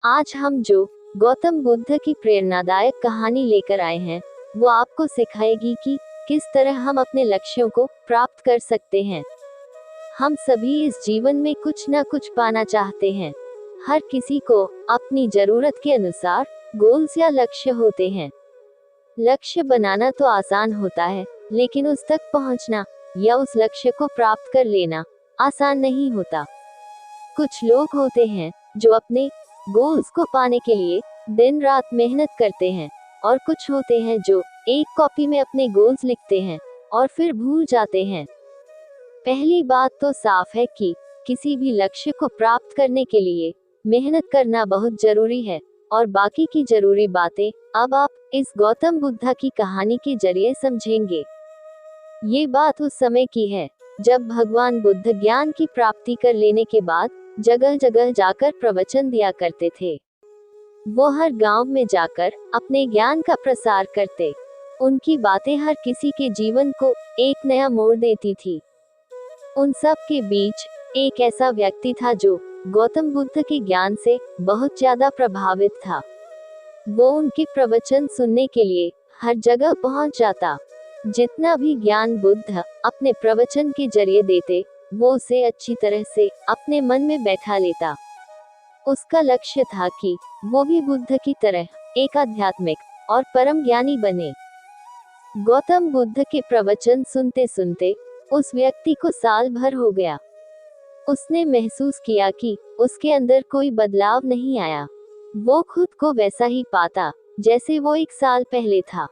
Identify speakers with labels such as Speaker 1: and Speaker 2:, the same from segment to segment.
Speaker 1: आज हम जो गौतम बुद्ध की प्रेरणादायक कहानी लेकर आए हैं, वो आपको सिखाएगी कि किस तरह हम अपने लक्ष्यों को प्राप्त कर सकते हैं। हम सभी इस जीवन में कुछ न कुछ पाना चाहते हैं। हर किसी को अपनी जरूरत के अनुसार गोल्स या लक्ष्य होते हैं। लक्ष्य बनाना तो आसान होता है, लेकिन उस तक पहुंचना या उस लक्ष्य को प्राप्त कर लेना आसान नहीं होता। कुछ लोग होते हैं जो अपने गोल्स को पाने के लिए दिन रात मेहनत करते हैं, और कुछ होते हैं जो एक कॉपी में अपने गोल्स लिखते हैं और फिर भूल जाते हैं। पहली बात तो साफ है कि किसी भी लक्ष्य को प्राप्त करने के लिए मेहनत करना बहुत जरूरी है, और बाकी की जरूरी बातें अब आप इस गौतम बुद्धा की कहानी के जरिए समझेंगे। ये बात उस समय की है जब भगवान बुद्ध ज्ञान की प्राप्ति कर लेने के बाद जगह जगह जाकर प्रवचन दिया करते थे। वो हर गांव में जाकर अपने ज्ञान का प्रसार करते। उनकी बातें हर किसी के जीवन को एक नया मोड़ देती थी। उन सब के बीच एक ऐसा व्यक्ति था जो गौतम बुद्ध के ज्ञान से बहुत ज्यादा प्रभावित था। वो उनके प्रवचन सुनने के लिए हर जगह पहुंच जाता। जितना भी ज्ञान बुद्ध अपने प्रवचन के जरिए देते, वो उसे अच्छी तरह से अपने मन में बैठा लेता। उसका लक्ष्य था कि वो भी बुद्ध की तरह एक आध्यात्मिक और परम ज्ञानी बने। गौतम बुद्ध के प्रवचन सुनते सुनते उस व्यक्ति को साल भर हो गया। उसने महसूस किया कि उसके अंदर कोई बदलाव नहीं आया। वो खुद को वैसा ही पाता जैसे वो एक साल पहले था।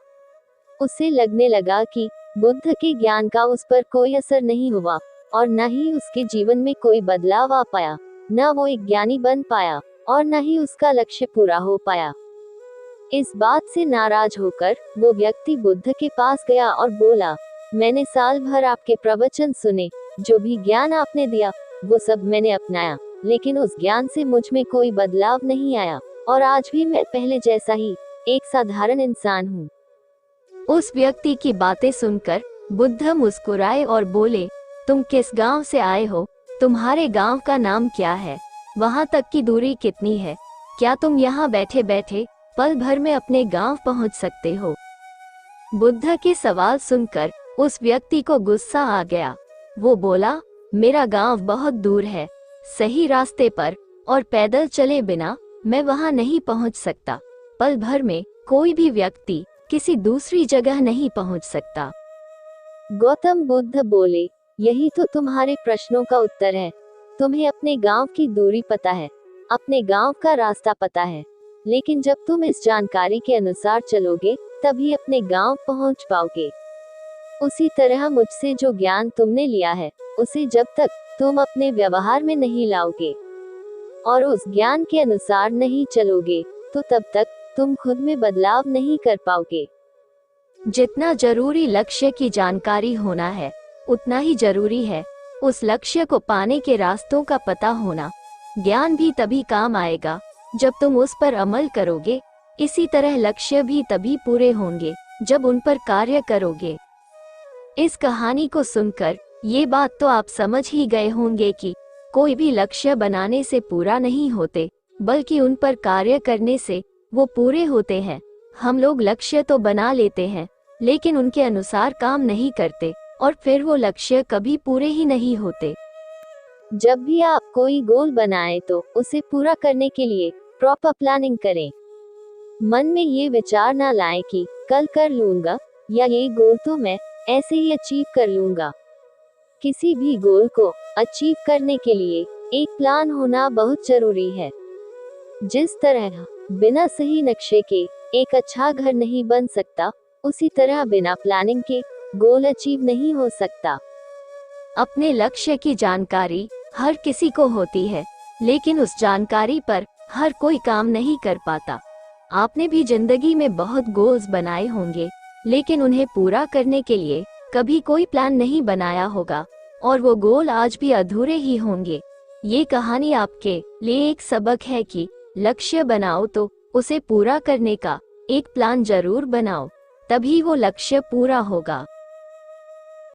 Speaker 1: उसे लगने लगा कि बुद्ध के ज्ञान का उस पर कोई असर नहीं हुआ, और न ही उसके जीवन में कोई बदलाव आ पाया। न वो एक ज्ञानी बन पाया, और न ही उसका लक्ष्य पूरा हो पाया। इस बात से नाराज होकर वो व्यक्ति बुद्ध के पास गया और बोला, मैंने साल भर आपके प्रवचन सुने, जो भी ज्ञान आपने दिया वो सब मैंने अपनाया, लेकिन उस ज्ञान से मुझ में कोई बदलाव नहीं आया, और आज भी मैं पहले जैसा ही एक साधारण इंसान हूँ।
Speaker 2: उस व्यक्ति की बातें सुनकर बुद्ध मुस्कुराए और बोले, तुम किस गांव से आए हो? तुम्हारे गांव का नाम क्या है? वहां तक की दूरी कितनी है? क्या तुम यहाँ बैठे बैठे पल भर में अपने गांव पहुंच सकते हो? बुद्ध के सवाल सुनकर उस व्यक्ति को गुस्सा आ गया। वो बोला, मेरा गांव बहुत दूर है, सही रास्ते पर और पैदल चले बिना मैं वहां नहीं पहुंच सकता। पल भर में कोई भी व्यक्ति किसी दूसरी जगह नहीं पहुंच सकता।
Speaker 1: गौतम बुद्ध बोले, यही तो तुम्हारे प्रश्नों का उत्तर है। तुम्हें अपने गांव की दूरी पता है, अपने गांव का रास्ता पता है, लेकिन जब तुम इस जानकारी के अनुसार चलोगे तभी अपने गांव पहुंच पाओगे। उसी तरह मुझसे जो ज्ञान तुमने लिया है, उसे जब तक तुम अपने व्यवहार में नहीं लाओगे और उस ज्ञान के अनुसार नहीं चलोगे, तो तब तक तुम खुद में बदलाव नहीं कर पाओगे।
Speaker 2: जितना जरूरी लक्ष्य की जानकारी होना है, उतना ही जरूरी है उस लक्ष्य को पाने के रास्तों का पता होना। ज्ञान भी तभी काम आएगा जब तुम उस पर अमल करोगे। इसी तरह लक्ष्य भी तभी पूरे होंगे जब उन पर कार्य करोगे। इस कहानी को सुनकर ये बात तो आप समझ ही गए होंगे कि कोई भी लक्ष्य बनाने से पूरा नहीं होते, बल्कि उन पर कार्य करने से वो पूरे होते हैं। हम लोग लक्ष्य तो बना लेते हैं, लेकिन उनके अनुसार काम नहीं करते, और फिर वो लक्ष्य कभी पूरे ही नहीं होते।
Speaker 1: जब भी आप कोई गोल बनाएं तो उसे पूरा करने के लिए प्रॉपर प्लानिंग करें। मन में ये विचार ना लाएं कि कल कर लूंगा, या ये गोल तो मैं ऐसे ही अचीव कर लूंगा। किसी भी गोल को अचीव करने के लिए एक प्लान होना बहुत जरूरी है। जिस तरह बिना सही नक्शे के एक अच्छा घर नहीं बन सकता, उसी तरह बिना प्लानिंग के गोल अचीव नहीं हो सकता।
Speaker 2: अपने लक्ष्य की जानकारी हर किसी को होती है, लेकिन उस जानकारी पर हर कोई काम नहीं कर पाता। आपने भी जिंदगी में बहुत गोल्स बनाए होंगे, लेकिन उन्हें पूरा करने के लिए कभी कोई प्लान नहीं बनाया होगा, और वो गोल आज भी अधूरे ही होंगे। ये कहानी आपके लिए एक सबक है कि लक्ष्य बनाओ तो उसे पूरा करने का एक प्लान जरूर बनाओ, तभी वो लक्ष्य पूरा होगा।